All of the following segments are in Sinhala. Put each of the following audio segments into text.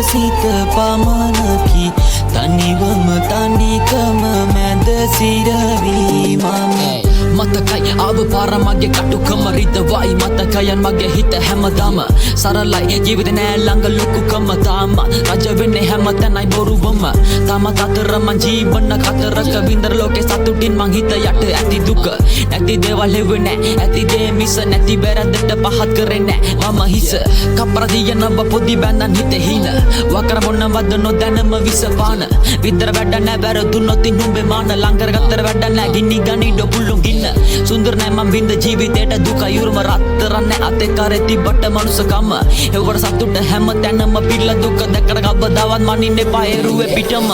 සිත පමණකි තනිවම තනිකම මැද සිරවී මම මතකයි ආව පාර මගේ කටුකම රිදවයි මතකයන් මගේ හිත හැමදාම සරලයි ජීවිත නෑ ළඟ ලොකුකම තාම රජ වෙන්නේ හැමතැනයි බොරුවම තාමත් අතර මං ජීවන කතරක වින්දර ලෝකේ සතුටින් මං හිත යට ඇති දුක නැති දේවල් හෙව්වේ ඇති දේ මිස නැති බැරද්දට පහත් කරේ නෑ මම හිස කපරදිය නව පොඩි බැඳන් හිතේ හින වකර මොනවද නොදැනම විසපාන විතර වැඩ නෑ වැරදුනොත් නුඹේ මාන ලංකර ගත්තර වැඩ නෑ ගිනි ගනි ඩොපුලුන් ගින්න සුන්දර නෑ මං වින්ද ජීවිතේට දුක යුරුම රත්තරන් නෑ අතේ කරේ තිබ්බට මනුස්සකම ඒවට සතුට හැම තැනම පිළ දුක දැකර කවදාවත් මනින්න එපා එරුවේ පිටම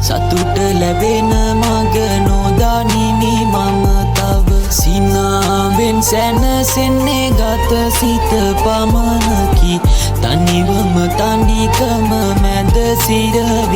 සතුට ලැබෙන මග නොදනිමි මම තව සිනාවෙන් සැනසෙන්නේ ගත සිත පමණකි තනිවම තනිකම මැද සිරවි